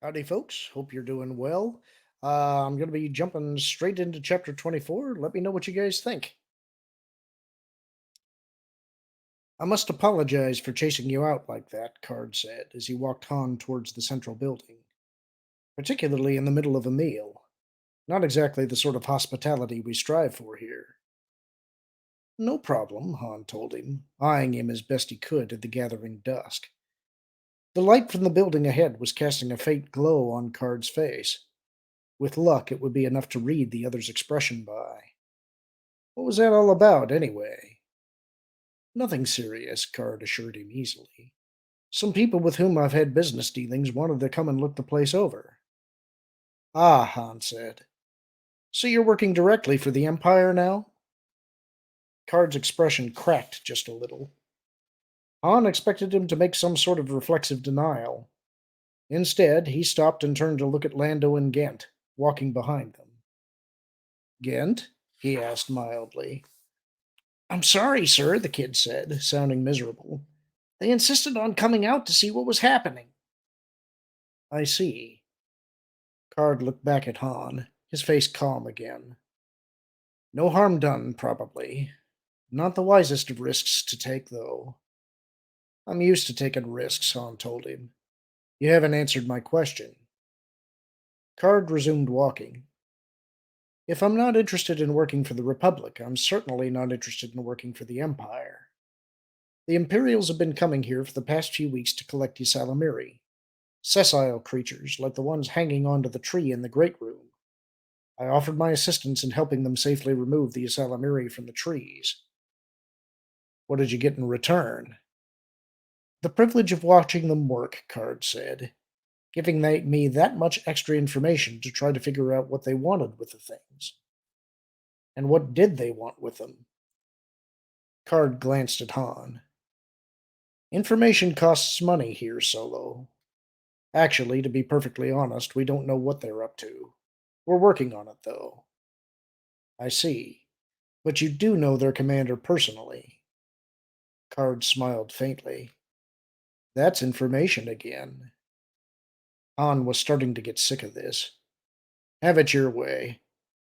Howdy, folks. Hope you're doing well. I'm going to be jumping straight into chapter 24. Let me know what you guys think. I must apologize for chasing you out like that, Card said as he walked Han towards the central building, particularly in the middle of a meal. Not exactly the sort of hospitality we strive for here. No problem, Han told him, eyeing him as best he could in the gathering dusk. The light from the building ahead was casting a faint glow on Card's face. With luck, it would be enough to read the other's expression by. What was that all about, anyway? Nothing serious, Card assured him easily. Some people with whom I've had business dealings wanted to come and look the place over. Ah, Han said. So you're working directly for the Empire now? Card's expression cracked just a little. Han expected him to make some sort of reflexive denial. Instead, he stopped and turned to look at Lando and Ghent, walking behind them. Ghent? He asked mildly. I'm sorry, sir, the kid said, sounding miserable. They insisted on coming out to see what was happening. I see. Card looked back at Han, his face calm again. No harm done, probably. Not the wisest of risks to take, though. I'm used to taking risks, Han told him. You haven't answered my question. Card resumed walking. If I'm not interested in working for the Republic, I'm certainly not interested in working for the Empire. The Imperials have been coming here for the past few weeks to collect Ysalamiri, sessile creatures like the ones hanging onto the tree in the Great Room. I offered my assistance in helping them safely remove the Ysalamiri from the trees. What did you get in return? The privilege of watching them work, Card said, giving me that much extra information to try to figure out what they wanted with the things. And what did they want with them? Card glanced at Han. Information costs money here, Solo. Actually, to be perfectly honest, we don't know what they're up to. We're working on it, though. I see. But you do know their commander personally. Card smiled faintly. That's information again. Han was starting to get sick of this. Have it your way.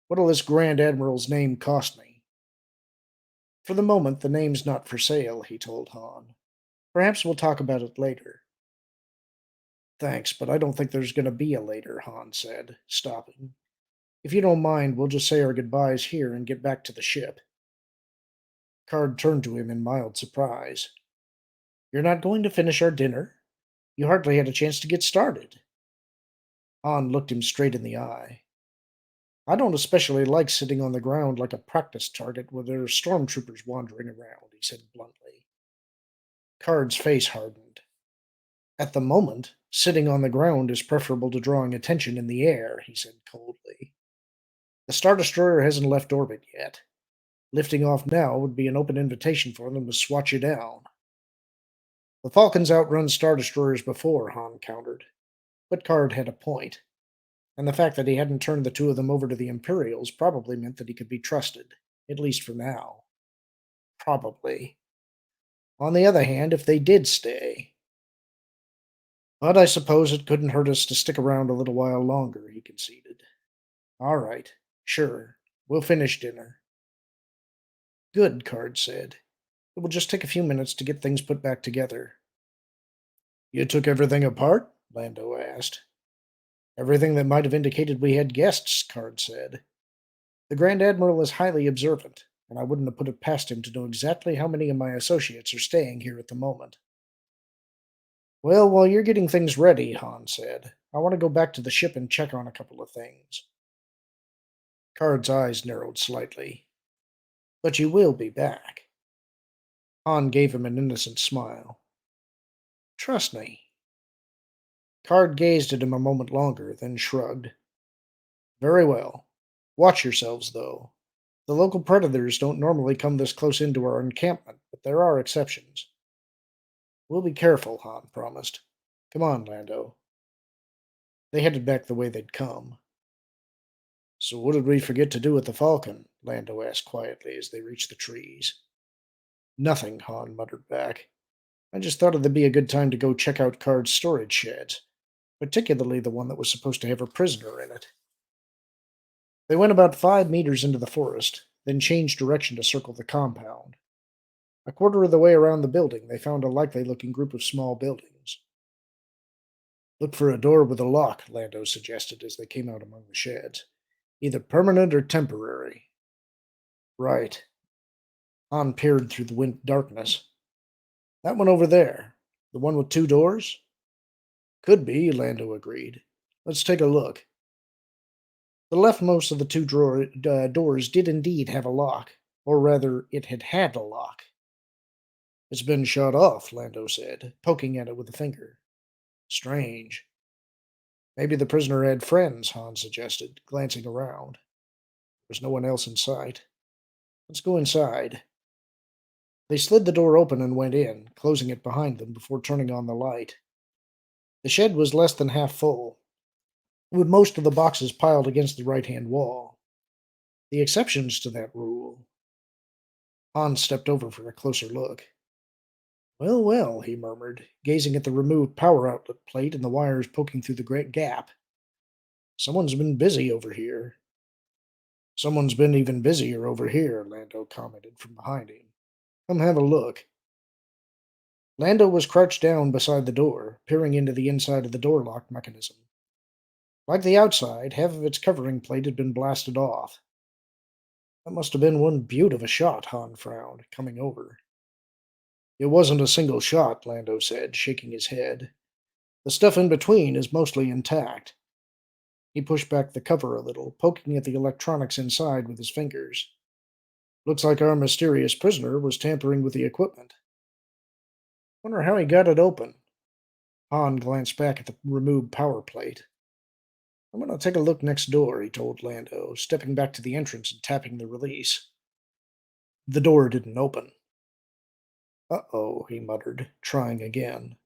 What'll this Grand Admiral's name cost me? For the moment, the name's not for sale, he told Han. Perhaps we'll talk about it later. Thanks, but I don't think there's going to be a later, Han said, stopping. If you don't mind, we'll just say our goodbyes here and get back to the ship. Card turned to him in mild surprise. You're not going to finish our dinner? You hardly had a chance to get started. Han looked him straight in the eye. I don't especially like sitting on the ground like a practice target where there are stormtroopers wandering around, he said bluntly. Card's face hardened. At the moment, sitting on the ground is preferable to drawing attention in the air, he said coldly. The Star Destroyer hasn't left orbit yet. Lifting off now would be an open invitation for them to swat you down. The Falcons outrun Star Destroyers before, Han countered. But Card had a point, and the fact that he hadn't turned the two of them over to the Imperials probably meant that he could be trusted, at least for now. Probably. On the other hand, if they did stay. But I suppose it couldn't hurt us to stick around a little while longer, he conceded. All right, sure, we'll finish dinner. Good, Card said. It will just take a few minutes to get things put back together. You took everything apart? Lando asked. Everything that might have indicated we had guests, Card said. The Grand Admiral is highly observant, and I wouldn't have put it past him to know exactly how many of my associates are staying here at the moment. Well, while you're getting things ready, Han said, I want to go back to the ship and check on a couple of things. Card's eyes narrowed slightly. But you will be back. Han gave him an innocent smile. Trust me. Card gazed at him a moment longer, then shrugged. Very well. Watch yourselves, though. The local predators don't normally come this close into our encampment, but there are exceptions. We'll be careful, Han promised. Come on, Lando. They headed back the way they'd come. So what did we forget to do with the Falcon? Lando asked quietly as they reached the trees. Nothing, Han muttered back. I just thought it'd be a good time to go check out Card's storage sheds. particularly the one that was supposed to have a prisoner in it. They went about 5 meters into the forest, then changed direction to circle the compound. A quarter of the way around the building, they found a likely looking group of small buildings. Look for a door with a lock, Lando suggested as they came out among the sheds. Either permanent or temporary. Right. Han peered through the darkness. That one over there. The one with two doors? Could be, Lando agreed. Let's take a look. The leftmost of the two doors did indeed have a lock, or rather, it had had a lock. It's been shut off, Lando said, poking at it with a finger. Strange. Maybe the prisoner had friends, Han suggested, glancing around. There was no one else in sight. Let's go inside. They slid the door open and went in, closing it behind them before turning on the light. The shed was less than half full, with most of the boxes piled against the right-hand wall. The exceptions to that rule. Hans stepped over for a closer look. Well, well, he murmured, gazing at the removed power outlet plate and the wires poking through the great gap. Someone's been busy over here. Someone's been even busier over here, Lando commented from behind him. Come have a look. Lando was crouched down beside the door, peering into the inside of the door lock mechanism. Like the outside, half of its covering plate had been blasted off. That must have been one beaut of a shot, Han frowned, coming over. It wasn't a single shot, Lando said, shaking his head. The stuff in between is mostly intact. He pushed back the cover a little, poking at the electronics inside with his fingers. Looks like our mysterious prisoner was tampering with the equipment. Wonder how he got it open. Han glanced back at the removed power plate. I'm going to take a look next door, he told Lando, stepping back to the entrance and tapping the release. The door didn't open. Uh-oh, he muttered, trying again.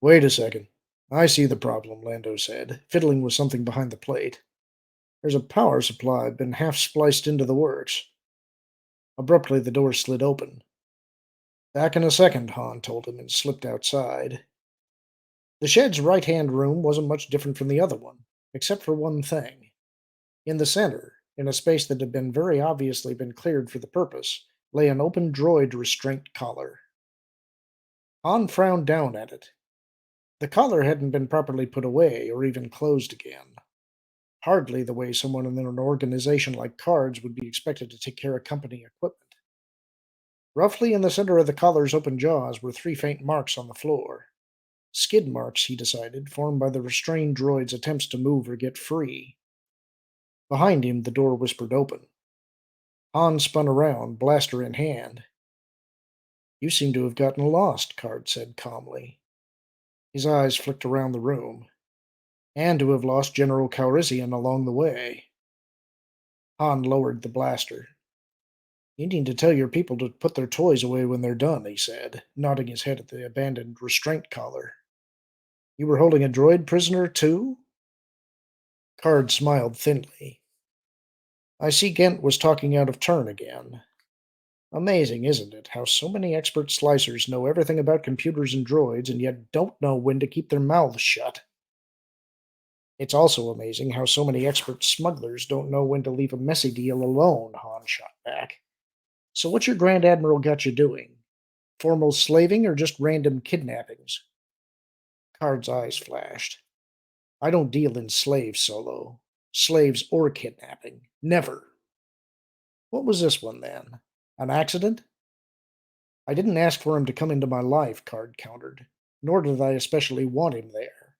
Wait a second. I see the problem, Lando said, fiddling with something behind the plate. There's a power supply been half spliced into the works. Abruptly, the door slid open. Back in a second, Han told him, and slipped outside. The shed's right-hand room wasn't much different from the other one, except for one thing. In the center, in a space that had been very obviously been cleared for the purpose, lay an open droid restraint collar. Han frowned down at it. The collar hadn't been properly put away or even closed again. Hardly the way someone in an organization like Cards would be expected to take care of company equipment. Roughly in the center of the collar's open jaws were three faint marks on the floor. Skid marks, he decided, formed by the restrained droid's attempts to move or get free. Behind him, the door whispered open. Han spun around, blaster in hand. You seem to have gotten lost, Card said calmly. His eyes flicked around the room. And to have lost General Calrissian along the way. Han lowered the blaster. You need to tell your people to put their toys away when they're done, he said, nodding his head at the abandoned restraint collar. You were holding a droid prisoner, too? Card smiled thinly. I see Gent was talking out of turn again. Amazing, isn't it, how so many expert slicers know everything about computers and droids and yet don't know when to keep their mouths shut. It's also amazing how so many expert smugglers don't know when to leave a messy deal alone, Han shot back. So what's your Grand Admiral got you doing? Formal slaving or just random kidnappings? Card's eyes flashed. I don't deal in slaves, Solo. Slaves or kidnapping. Never. What was this one, then? An accident? I didn't ask for him to come into my life, Card countered. Nor did I especially want him there.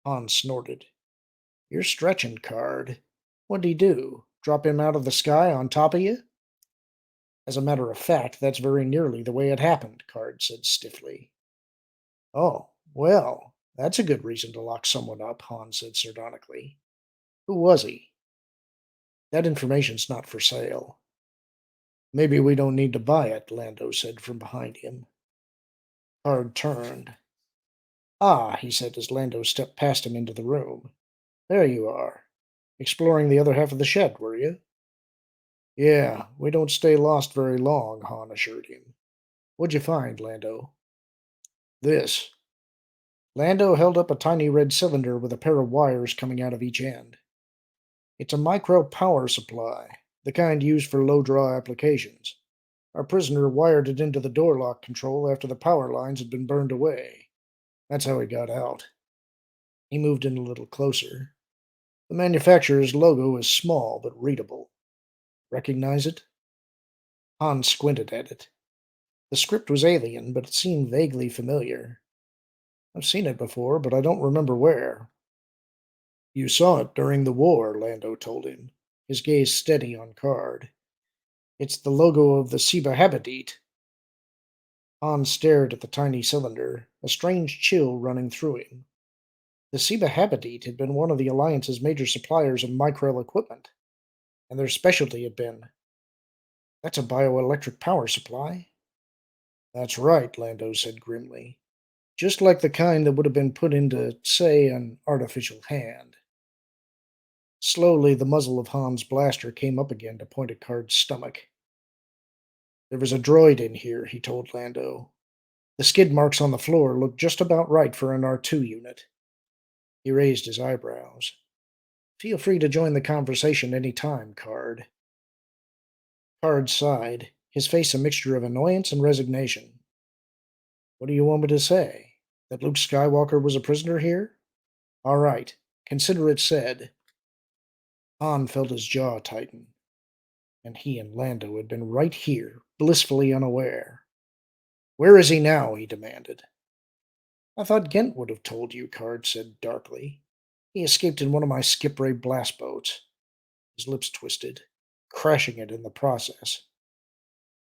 Han snorted. You're stretching, Card. What'd he do? Drop him out of the sky on top of you? As a matter of fact, that's very nearly the way it happened, Card said stiffly. Oh, well, that's a good reason to lock someone up, Han said sardonically. Who was he? That information's not for sale. Maybe we don't need to buy it, Lando said from behind him. Card turned. Ah, he said as Lando stepped past him into the room. There you are. Exploring the other half of the shed, were you? Yeah, we don't stay lost very long, Han assured him. What'd you find, Lando? This. Lando held up a tiny red cylinder with a pair of wires coming out of each end. It's a micro power supply, the kind used for low draw applications. Our prisoner wired it into the door lock control after the power lines had been burned away. That's how he got out. He moved in a little closer. The manufacturer's logo is small but readable. Recognize it? Hans squinted at it. The script was alien, but it seemed vaguely familiar. I've seen it before, but I don't remember where. You saw it during the war, Lando told him, his gaze steady on Card. It's the logo of the Seba Habitat. Hans stared at the tiny cylinder, a strange chill running through him. The Seba Habitat had been one of the Alliance's major suppliers of micro equipment, and their specialty had been, that's a bioelectric power supply. That's right, Lando said grimly. Just like the kind that would have been put into, say, an artificial hand. Slowly, the muzzle of Han's blaster came up again to point at Card's stomach. There was a droid in here, he told Lando. The skid marks on the floor looked just about right for an R2 unit. He raised his eyebrows. Feel free to join the conversation any time, Card. Card sighed, his face a mixture of annoyance and resignation. What do you want me to say? That Luke Skywalker was a prisoner here? All right, consider it said. Han felt his jaw tighten, and he and Lando had been right here, blissfully unaware. Where is he now? He demanded. I thought Gent would have told you, Card said darkly. He escaped in one of my skip ray blast boats. His lips twisted, crashing it in the process.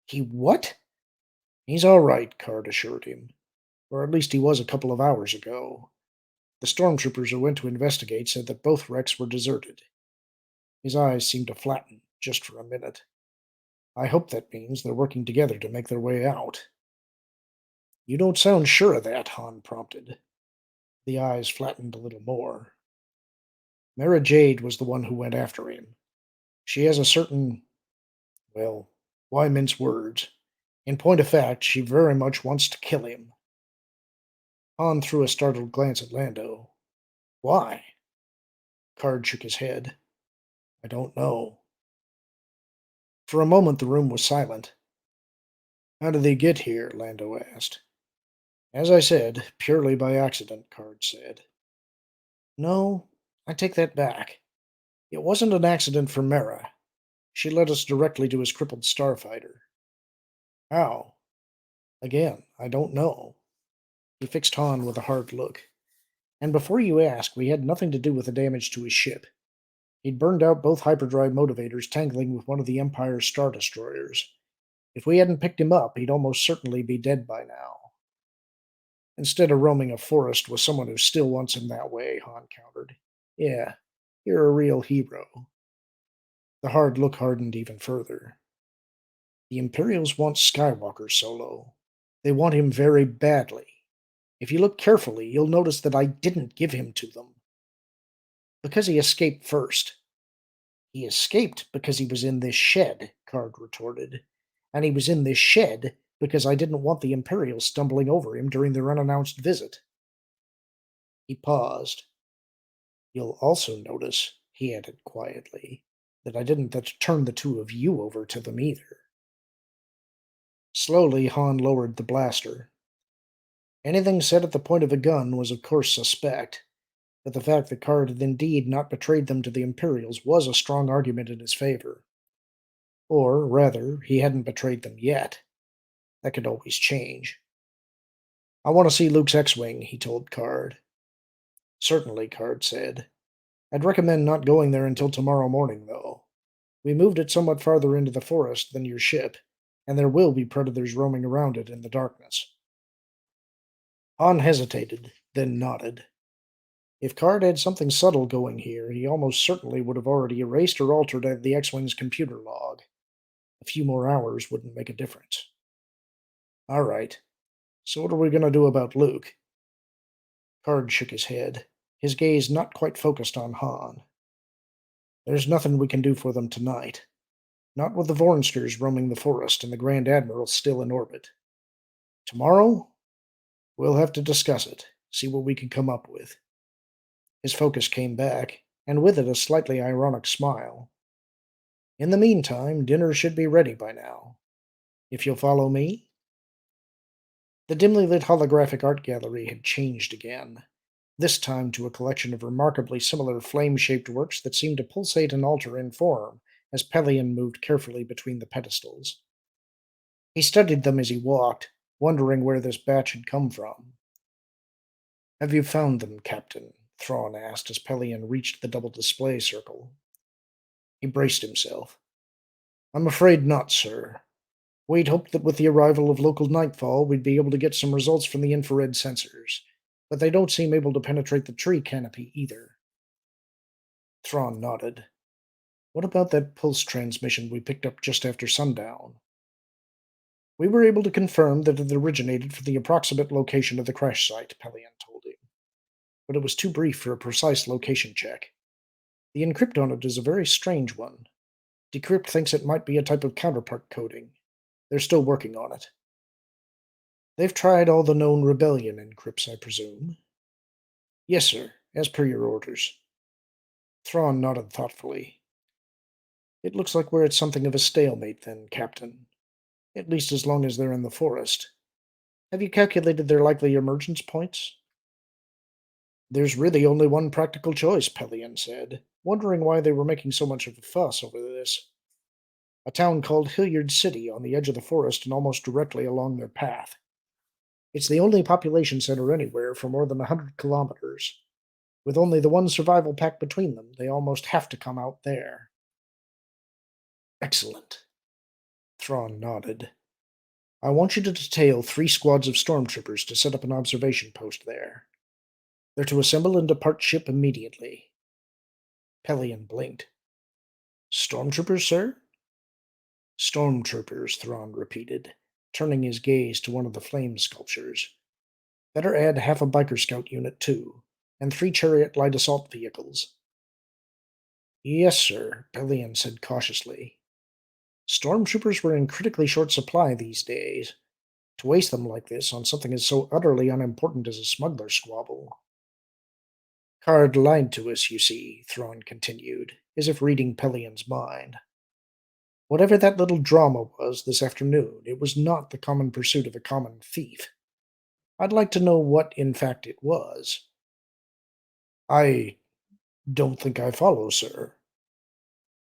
He what? He's all right, Card assured him. Or at least he was a couple of hours ago. The stormtroopers who went to investigate said that both wrecks were deserted. His eyes seemed to flatten, just for a minute. I hope that means they're working together to make their way out. You don't sound sure of that, Han prompted. The eyes flattened a little more. Mara Jade was the one who went after him. She has a certain, well, why mince words? In point of fact, she very much wants to kill him. Han threw a startled glance at Lando. Why? Card shook his head. I don't know. For a moment the room was silent. How did they get here? Lando asked. As I said, purely by accident, Card said. No, I take that back. It wasn't an accident for Mara. She led us directly to his crippled starfighter. How? Again, I don't know. He fixed Han with a hard look. And before you ask, we had nothing to do with the damage to his ship. He'd burned out both hyperdrive motivators tangling with one of the Empire's star destroyers. If we hadn't picked him up, he'd almost certainly be dead by now. Instead of roaming a forest with someone who still wants him that way, Han countered. Yeah, you're a real hero. The hard look hardened even further. The Imperials want Skywalker Solo. They want him very badly. If you look carefully, you'll notice that I didn't give him to them. Because he escaped first. He escaped because he was in this shed, Card retorted. And he was in this shed because I didn't want the Imperials stumbling over him during their unannounced visit. He paused. You'll also notice, he added quietly, that I didn't turn the two of you over to them either. Slowly, Han lowered the blaster. Anything said at the point of a gun was of course suspect, but the fact that Card had indeed not betrayed them to the Imperials was a strong argument in his favor. Or, rather, he hadn't betrayed them yet. That could always change. I want to see Luke's X-Wing, he told Card. Certainly, Card said. I'd recommend not going there until tomorrow morning, though. We moved it somewhat farther into the forest than your ship, and there will be predators roaming around it in the darkness. Han hesitated, then nodded. If Card had something subtle going here, he almost certainly would have already erased or altered the X-Wing's computer log. A few more hours wouldn't make a difference. All right. So what are we going to do about Luke? Card shook his head, his gaze not quite focused on Han. There's nothing we can do for them tonight. Not with the Vornsters roaming the forest and the Grand Admiral still in orbit. Tomorrow, we'll have to discuss it. see what we can come up with. His focus came back, and with it a slightly ironic smile. In the meantime, dinner should be ready by now. If you'll follow me? The dimly lit holographic art gallery had changed again, this time to a collection of remarkably similar flame shaped works that seemed to pulsate and alter in form as Pelion moved carefully between the pedestals. He studied them as he walked, wondering where this batch had come from. Have you found them, Captain? Thrawn asked as Pelion reached the double display circle. He braced himself. I'm afraid not, sir. We'd hoped that with the arrival of local nightfall we'd be able to get some results from the infrared sensors, but they don't seem able to penetrate the tree canopy either. Thrawn nodded. What about that pulse transmission we picked up just after sundown? We were able to confirm that it originated from the approximate location of the crash site, Pelion told him, but it was too brief for a precise location check. The encrypt on it is a very strange one. Decrypt thinks it might be a type of counterpart coding. They're still working on it. They've tried all the known rebellion encrypts, I presume. Yes, sir, as per your orders. Thrawn nodded thoughtfully. It looks like we're at something of a stalemate, then, Captain. At least as long as they're in the forest. Have you calculated their likely emergence points? There's really only one practical choice, Pelion said, wondering why they were making so much of a fuss over this. A town called Hilliard City on the edge of the forest and almost directly along their path. It's the only population center anywhere for more than 100 kilometers. With only the one survival pack between them, they almost have to come out there. Excellent. Thrawn nodded. I want you to detail 3 squads of stormtroopers to set up an observation post there. They're to assemble and depart ship immediately. Pelion blinked. Stormtroopers, sir? Stormtroopers, Thrawn repeated, turning his gaze to one of the flame sculptures. Better add half a biker scout unit, too, and 3 chariot light assault vehicles. Yes, sir, Pelion said cautiously. Stormtroopers were in critically short supply these days. To waste them like this on something as so utterly unimportant as a smuggler squabble. Card lied to us, you see, Thrawn continued, as if reading Pelion's mind. Whatever that little drama was this afternoon, it was not the common pursuit of a common thief. I'd like to know what, in fact, it was. I don't think I follow, sir.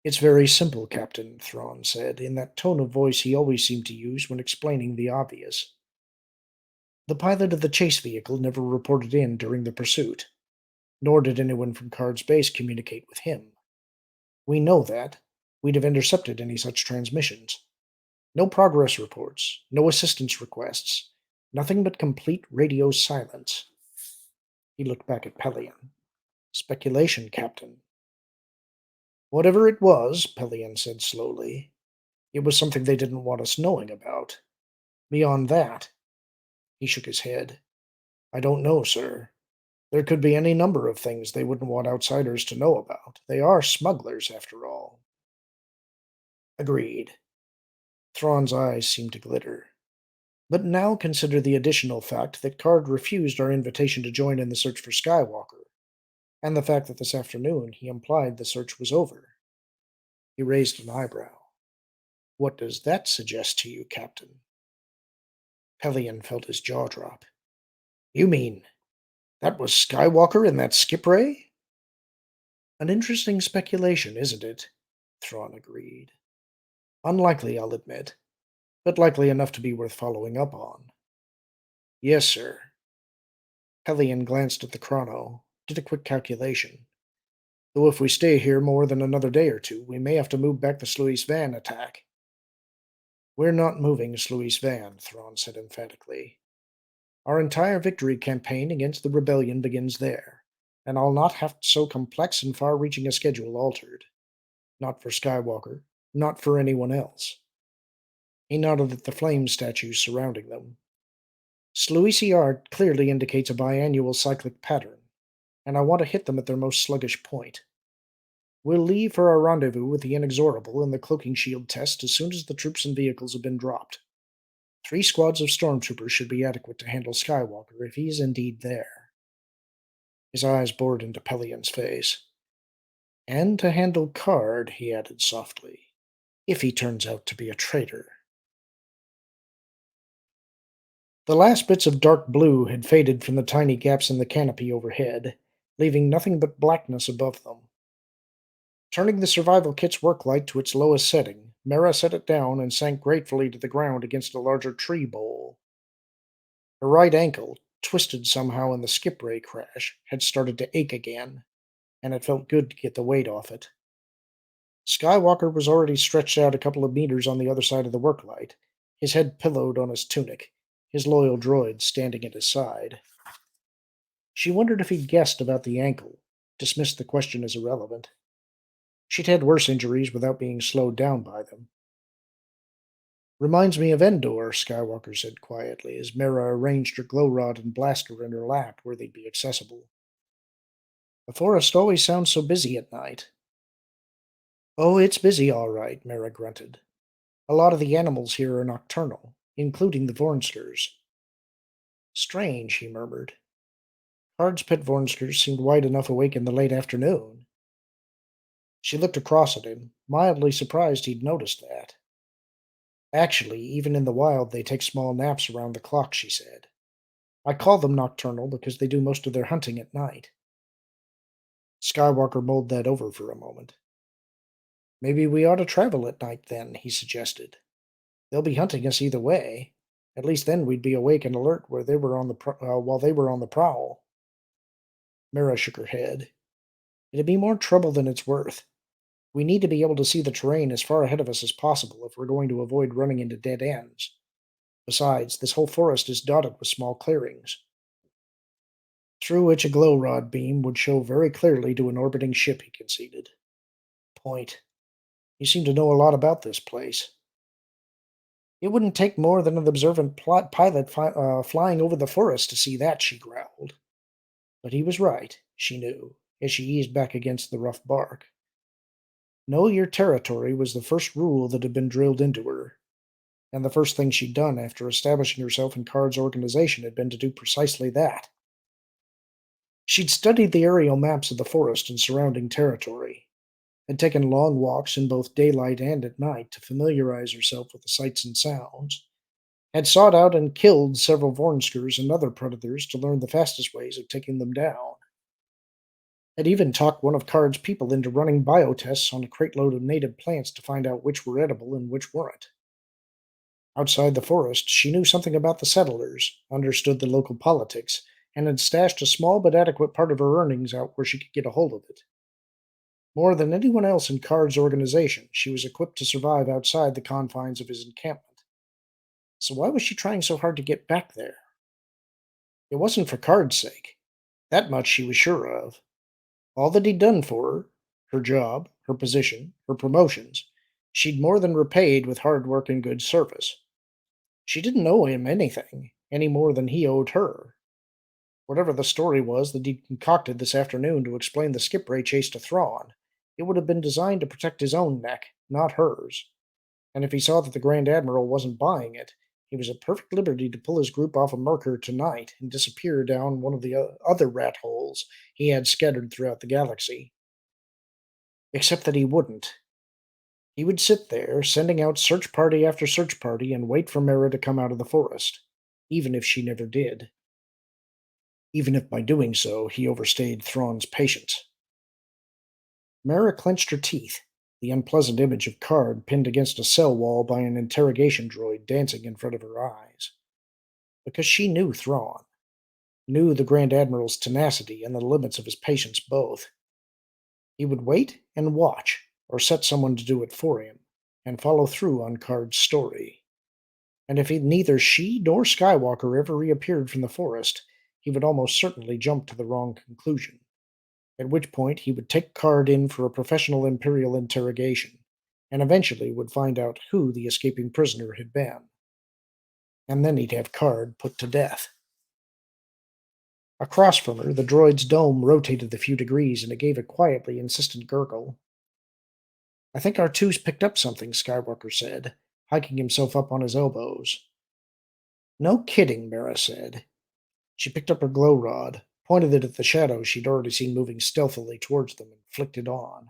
It's very simple, Captain, Thrawn said, in that tone of voice he always seemed to use when explaining the obvious. The pilot of the chase vehicle never reported in during the pursuit, nor did anyone from Card's base communicate with him. We know that. We'd have intercepted any such transmissions. No progress reports, no assistance requests, nothing but complete radio silence. He looked back at Pelion. Speculation, Captain. Whatever it was, Pelion said slowly, it was something they didn't want us knowing about. Beyond that, he shook his head. I don't know, sir. There could be any number of things they wouldn't want outsiders to know about. They are smugglers, after all. Agreed. Thrawn's eyes seemed to glitter. But now consider the additional fact that Card refused our invitation to join in the search for Skywalker, and the fact that this afternoon he implied the search was over. He raised an eyebrow. What does that suggest to you, Captain? Pelion felt his jaw drop. You mean that was Skywalker in that skip ray? An interesting speculation, isn't it? Thrawn agreed. Unlikely, I'll admit, but likely enough to be worth following up on. Yes, sir. Pelion glanced at the chrono, did a quick calculation. Though if we stay here more than another day or two, we may have to move back the Sluice Van attack. We're not moving Sluice Van, Thrawn said emphatically. Our entire victory campaign against the rebellion begins there, and I'll not have so complex and far-reaching a schedule altered. Not for Skywalker, not for anyone else. He nodded at the flame statues surrounding them. Sluice art clearly indicates a biannual cyclic pattern, and I want to hit them at their most sluggish point. We'll leave for our rendezvous with the Inexorable and the cloaking shield test as soon as the troops and vehicles have been dropped. 3 squads of stormtroopers should be adequate to handle Skywalker if he is indeed there. His eyes bored into Pellion's face. And to handle Card, he added softly, if he turns out to be a traitor. The last bits of dark blue had faded from the tiny gaps in the canopy overhead, leaving nothing but blackness above them. Turning the survival kit's work light to its lowest setting, Mara set it down and sank gratefully to the ground against a larger tree bole. Her right ankle, twisted somehow in the skip ray crash, had started to ache again, and it felt good to get the weight off it. Skywalker was already stretched out a couple of meters on the other side of the work light, his head pillowed on his tunic, his loyal droid standing at his side. She wondered if he'd guessed about the ankle, dismissed the question as irrelevant. She'd had worse injuries without being slowed down by them. Reminds me of Endor, Skywalker said quietly, as Mara arranged her glow rod and blaster in her lap where they'd be accessible. The forest always sounds so busy at night. Oh, it's busy all right, Mara grunted. A lot of the animals here are nocturnal, including the Vornskers. Strange, he murmured. Card's pet Vornskers seemed wide enough awake in the late afternoon. She looked across at him, mildly surprised he'd noticed that. Actually, even in the wild, they take small naps around the clock, she said. I call them nocturnal because they do most of their hunting at night. Skywalker mulled that over for a moment. Maybe we ought to travel at night then, he suggested. They'll be hunting us either way. At least then we'd be awake and alert where they were on the while they were on the prowl. Mara shook her head. It'd be more trouble than it's worth. We need to be able to see the terrain as far ahead of us as possible if we're going to avoid running into dead ends. Besides, this whole forest is dotted with small clearings, through which a glow rod beam would show very clearly to an orbiting ship, he conceded. Point. You seem to know a lot about this place. It wouldn't take more than an observant pilot flying over the forest to see that, she growled. But he was right, she knew, as she eased back against the rough bark. Know your territory was the first rule that had been drilled into her, and the first thing she'd done after establishing herself in Card's organization had been to do precisely that. She'd studied the aerial maps of the forest and surrounding territory, had taken long walks in both daylight and at night to familiarize herself with the sights and sounds, had sought out and killed several Vornskers and other predators to learn the fastest ways of taking them down, had even talked one of Card's people into running biotests on a crate load of native plants to find out which were edible and which weren't. Outside the forest, she knew something about the settlers, understood the local politics, and had stashed a small but adequate part of her earnings out where she could get a hold of it. More than anyone else in Card's organization, she was equipped to survive outside the confines of his encampment. So why was she trying so hard to get back there? It wasn't for Card's sake. That much she was sure of. All that he'd done for her, her job, her position, her promotions, she'd more than repaid with hard work and good service. She didn't owe him anything, any more than he owed her. Whatever the story was that he'd concocted this afternoon to explain the skip ray chase to Thrawn, it would have been designed to protect his own neck, not hers. And if he saw that the Grand Admiral wasn't buying it, he was at perfect liberty to pull his group off of Merkur tonight and disappear down one of the other rat holes he had scattered throughout the galaxy. Except that he wouldn't. He would sit there, sending out search party after search party, and wait for Mara to come out of the forest, even if she never did. Even if by doing so he overstayed Thrawn's patience. Mara clenched her teeth, the unpleasant image of Card pinned against a cell wall by an interrogation droid dancing in front of her eyes. Because she knew Thrawn, knew the Grand Admiral's tenacity and the limits of his patience both. He would wait and watch, or set someone to do it for him, and follow through on Card's story. And if neither she nor Skywalker ever reappeared from the forest, he would almost certainly jump to the wrong conclusion, at which point he would take Card in for a professional Imperial interrogation, and eventually would find out who the escaping prisoner had been. And then he'd have Card put to death. Across from her, the droid's dome rotated a few degrees, and it gave a quietly insistent gurgle. I think R2's picked up something, Skywalker said, hiking himself up on his elbows. No kidding, Mara said. She picked up her glow rod, pointed it at the shadow she'd already seen moving stealthily towards them, and flicked it on.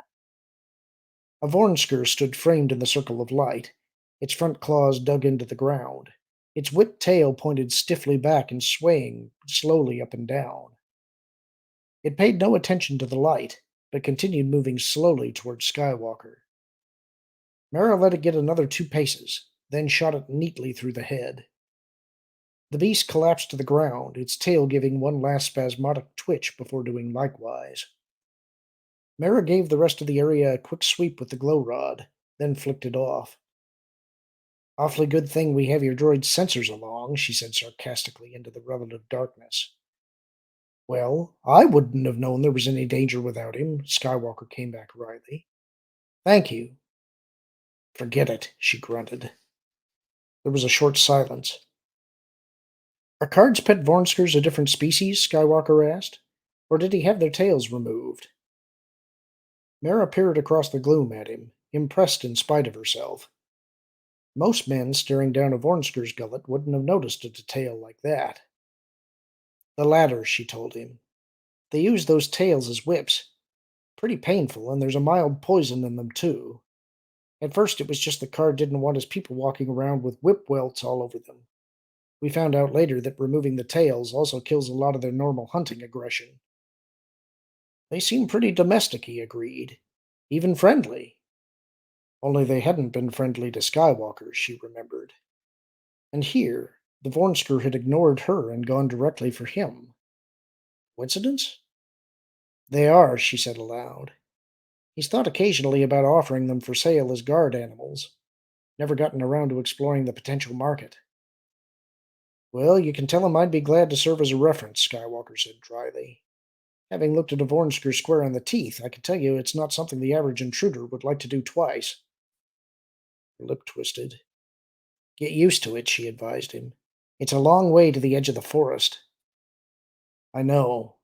A Vornsker stood framed in the circle of light, its front claws dug into the ground. Its whipped tail pointed stiffly back and swaying slowly up and down. It paid no attention to the light, but continued moving slowly towards Skywalker. Mara let it get another 2 paces, then shot it neatly through the head. The beast collapsed to the ground, its tail giving one last spasmodic twitch before doing likewise. Mara gave the rest of the area a quick sweep with the glow rod, then flicked it off. Awfully good thing we have your droid's sensors along, she said sarcastically into the relative darkness. Well, I wouldn't have known there was any danger without him, Skywalker came back wryly. Thank you. Forget it, she grunted. There was a short silence. Are Card's pet Vornskers a different species? Skywalker asked. Or did he have their tails removed? Mara peered across the gloom at him, impressed in spite of herself. Most men staring down a Vornsker's gullet wouldn't have noticed a detail like that. The latter, she told him. They use those tails as whips. Pretty painful, and there's a mild poison in them, too. At first, it was just the Card didn't want his people walking around with whip welts all over them. We found out later that removing the tails also kills a lot of their normal hunting aggression. They seem pretty domestic, he agreed. Even friendly. Only they hadn't been friendly to Skywalker, she remembered. And here, the Vornsker had ignored her and gone directly for him. Coincidence? They are, she said aloud. He's thought occasionally about offering them for sale as guard animals. Never gotten around to exploring the potential market. Well, you can tell him I'd be glad to serve as a reference, Skywalker said dryly. Having looked at a Vornsker square in the teeth, I can tell you it's not something the average intruder would like to do twice. Her lip twisted. Get used to it, she advised him. It's a long way to the edge of the forest. I know.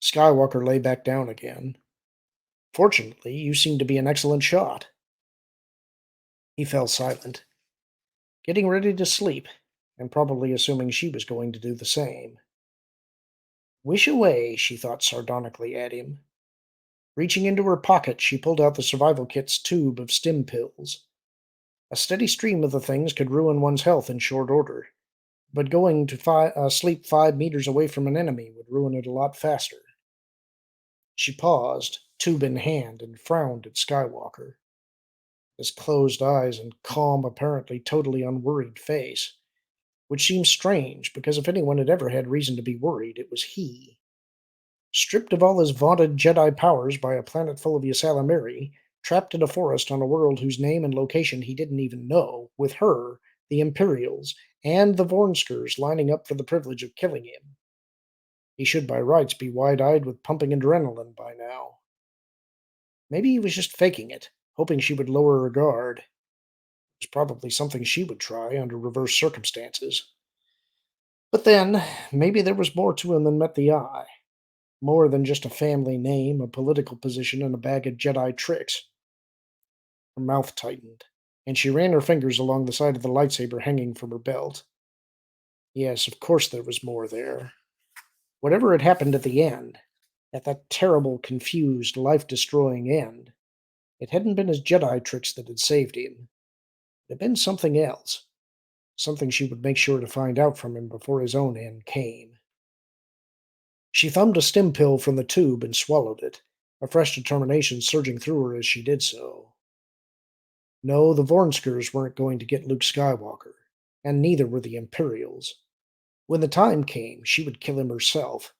Skywalker lay back down again. Fortunately, you seem to be an excellent shot. He fell silent, getting ready to sleep, and probably assuming she was going to do the same. Wish away, she thought sardonically at him. Reaching into her pocket, she pulled out the survival kit's tube of stim pills. A steady stream of the things could ruin one's health in short order, but going to sleep 5 meters away from an enemy would ruin it a lot faster. She paused, tube in hand, and frowned at Skywalker. His closed eyes and calm, apparently totally unworried face, which seemed strange because if anyone had ever had reason to be worried, it was he. Stripped of all his vaunted Jedi powers by a planet full of Ysalamiri, trapped in a forest on a world whose name and location he didn't even know, with her, the Imperials, and the Vornskers lining up for the privilege of killing him. He should by rights be wide-eyed with pumping adrenaline by now. Maybe he was just faking it, hoping she would lower her guard. It was probably something she would try under reverse circumstances. But then, maybe there was more to him than met the eye. More than just a family name, a political position, and a bag of Jedi tricks. Her mouth tightened, and she ran her fingers along the side of the lightsaber hanging from her belt. Yes, of course there was more there. Whatever had happened at the end, at that terrible, confused, life-destroying end, it hadn't been his Jedi tricks that had saved him. It had been something else. Something she would make sure to find out from him before his own end came. She thumbed a stim pill from the tube and swallowed it, a fresh determination surging through her as she did so. No, the Vornskers weren't going to get Luke Skywalker, and neither were the Imperials. When the time came, she would kill him herself.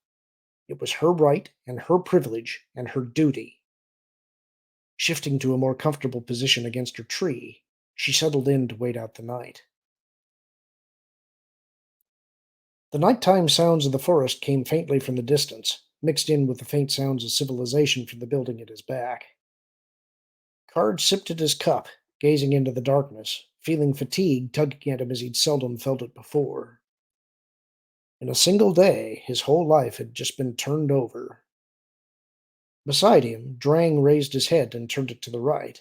It was her right and her privilege and her duty. Shifting to a more comfortable position against her tree, she settled in to wait out the night. The nighttime sounds of the forest came faintly from the distance, mixed in with the faint sounds of civilization from the building at his back. Card sipped at his cup, gazing into the darkness, feeling fatigue tugging at him as he'd seldom felt it before. In a single day, his whole life had just been turned over. Beside him, Drang raised his head and turned it to the right.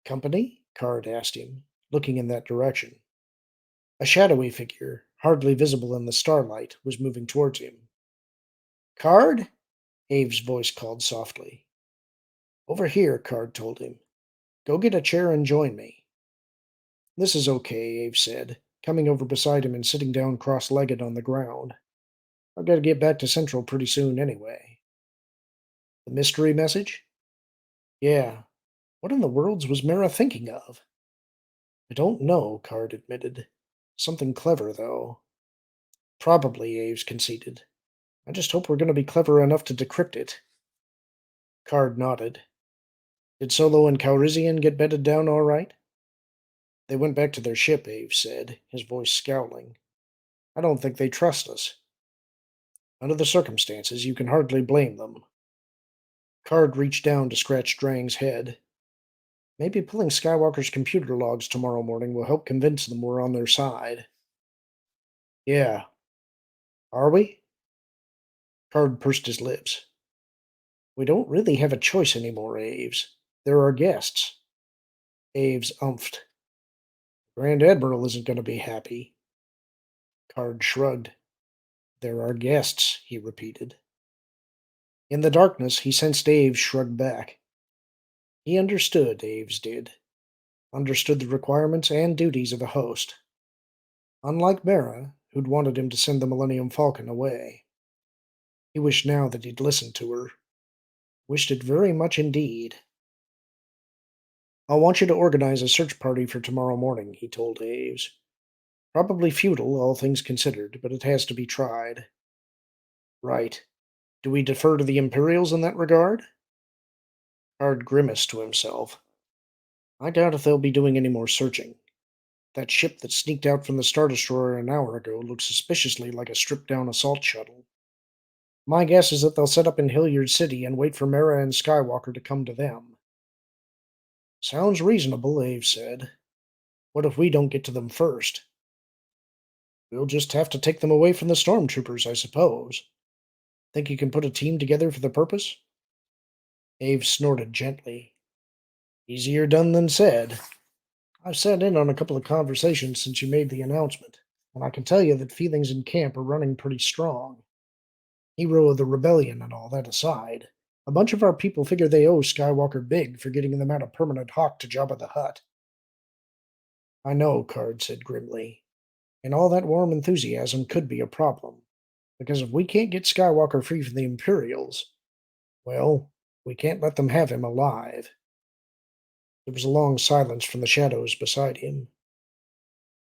Company? Card asked him, looking in that direction. A shadowy figure, hardly visible in the starlight, was moving towards him. Card? Abe's voice called softly. Over here, Card told him. Go get a chair and join me. This is okay, Abe said, coming over beside him and sitting down cross-legged on the ground. I've got to get back to Central pretty soon anyway. The mystery message? Yeah. What in the worlds was Mara thinking of? I don't know, Card admitted. Something clever, though. Probably, Aves conceded. I just hope we're going to be clever enough to decrypt it. Card nodded. Did Solo and Calrissian get bedded down all right? They went back to their ship, Aves said, his voice scowling. I don't think they trust us. Under the circumstances, you can hardly blame them. Card reached down to scratch Drang's head. Maybe pulling Skywalker's computer logs tomorrow morning will help convince them we're on their side. Yeah. Are we? Card pursed his lips. We don't really have a choice anymore, Aves. They're our guests. Aves umphed. Grand Admiral isn't going to be happy. Card shrugged. They're our guests, he repeated. In the darkness, he sensed Aves shrug back. He understood, Aves did. Understood the requirements and duties of a host. Unlike Mara, who'd wanted him to send the Millennium Falcon away. He wished now that he'd listened to her. Wished it very much indeed. I'll want you to organize a search party for tomorrow morning, he told Aves. Probably futile, all things considered, but it has to be tried. Right. Do we defer to the Imperials in that regard? Card grimaced to himself. I doubt if they'll be doing any more searching. That ship that sneaked out from the Star Destroyer an hour ago looks suspiciously like a stripped-down assault shuttle. My guess is that they'll set up in Hilliard City and wait for Mara and Skywalker to come to them. Sounds reasonable, Ave said. What if we don't get to them first? We'll just have to take them away from the stormtroopers, I suppose. Think you can put a team together for the purpose? Ave snorted gently. Easier done than said. I've sat in on a couple of conversations since you made the announcement, and I can tell you that feelings in camp are running pretty strong. Hero of the rebellion and all that aside, a bunch of our people figure they owe Skywalker big for getting them out of permanent hawk to Jabba the Hutt. I know, Card said grimly, and all that warm enthusiasm could be a problem, because if we can't get Skywalker free from the Imperials, well, we can't let them have him alive. There was a long silence from the shadows beside him.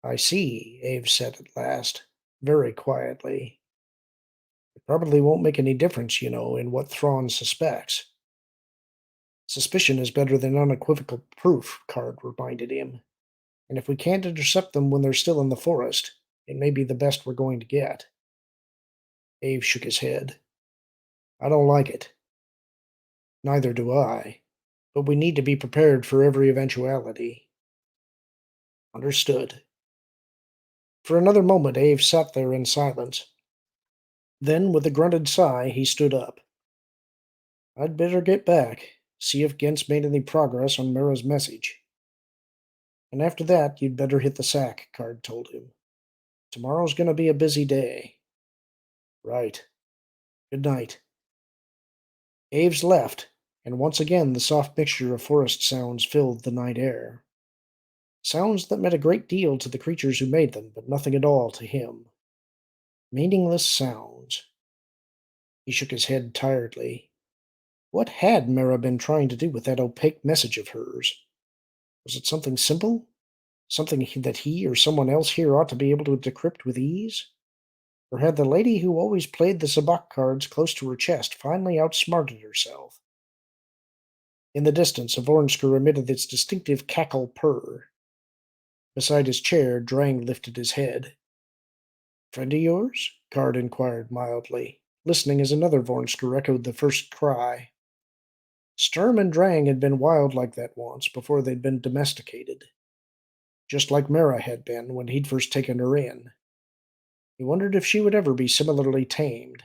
I see, Ave said at last, very quietly. It probably won't make any difference, in what Thrawn suspects. Suspicion is better than unequivocal proof, Card reminded him. And if we can't intercept them when they're still in the forest, it may be the best we're going to get. Ave shook his head. I don't like it. Neither do I. But we need to be prepared for every eventuality. Understood. For another moment, Ave sat there in silence. Then, with a grunted sigh, he stood up. I'd better get back, see if Gent's made any progress on Mara's message. And after that, you'd better hit the sack, Card told him. Tomorrow's going to be a busy day. Right. Good night. Aves left, and once again the soft mixture of forest sounds filled the night air. Sounds that meant a great deal to the creatures who made them, but nothing at all to him. Meaningless sounds. He shook his head tiredly. What had Mara been trying to do with that opaque message of hers? Was it something simple? Something that he or someone else here ought to be able to decrypt with ease? Or had the lady who always played the sabacc cards close to her chest finally outsmarted herself? In the distance, a Vornsker emitted its distinctive cackle purr. Beside his chair, Drang lifted his head. Friend of yours? Card inquired mildly, listening as another Vornsker echoed the first cry. Sturm and Drang had been wild like that once, before they'd been domesticated. Just like Mara had been when he'd first taken her in. He wondered if she would ever be similarly tamed.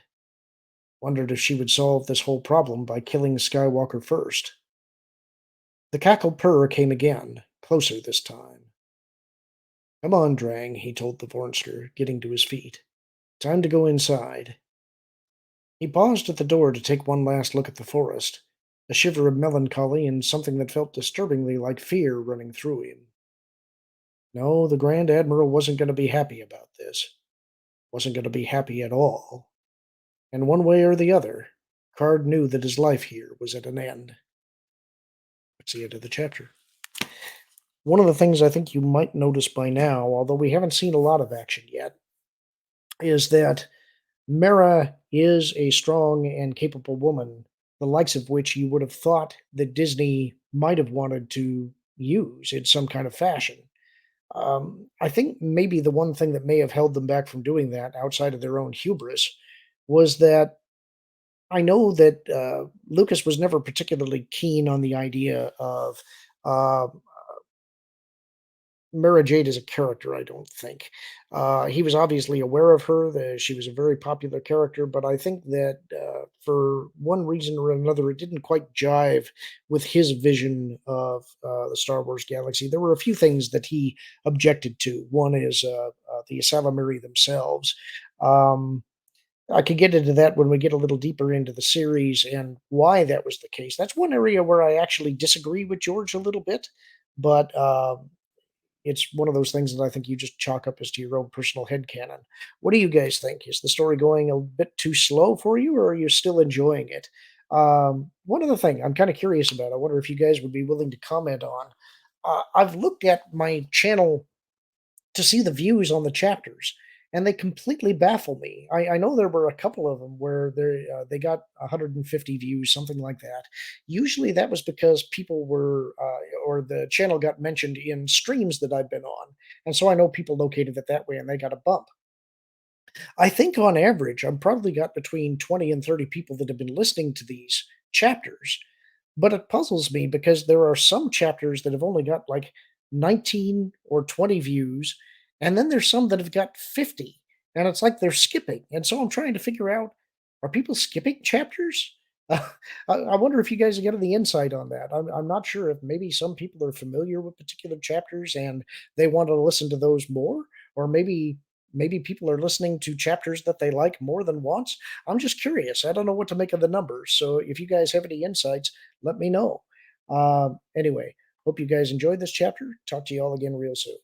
Wondered if she would solve this whole problem by killing Skywalker first. The cackle purr came again, closer this time. Come on, Drang, he told the Vornsker, getting to his feet. Time to go inside. He paused at the door to take one last look at the forest, a shiver of melancholy and something that felt disturbingly like fear running through him. No, the Grand Admiral wasn't going to be happy about this. Wasn't going to be happy at all. And one way or the other, Card knew that his life here was at an end. That's the end of the chapter. One of the things I think you might notice by now, although we haven't seen a lot of action yet, is that Mera is a strong and capable woman, the likes of which you would have thought that Disney might have wanted to use in some kind of fashion. I think maybe the one thing that may have held them back from doing that, outside of their own hubris, was that I know that Lucas was never particularly keen on the idea of uh, Mara Jade as a character, I don't think. He was obviously aware of her, that she was a very popular character, but I think that for one reason or another, it didn't quite jive with his vision of the Star Wars galaxy. There were a few things that he objected to. One is the Salamiri themselves. Um, I could get into that when we get a little deeper into the series and why that was the case. That's one area where I actually disagree with George a little bit, but it's one of those things that I think you just chalk up as to your own personal headcanon. What do you guys think? Is the story going a bit too slow for you, or are you still enjoying it? One other thing I'm kind of curious about, I wonder if you guys would be willing to comment on. I've looked at my channel to see the views on the chapters, and they completely baffle me. I know there were a couple of them where they got 150 views, something like that. Usually, that was because people were or the channel got mentioned in streams that I'd been on, and so I know people located it that way, and they got a bump. I think on average, I've probably got between 20 and 30 people that have been listening to these chapters, but it puzzles me because there are some chapters that have only got like 19 or 20 views, and then there's some that have got 50, and it's like they're skipping. And so I'm trying to figure out, are people skipping chapters? I wonder if you guys get any insight on that. I'm not sure if maybe some people are familiar with particular chapters and they want to listen to those more, or maybe people are listening to chapters that they like more than once. I'm just curious. I don't know what to make of the numbers. So if you guys have any insights, let me know. Anyway, hope you guys enjoyed this chapter. Talk to you all again real soon.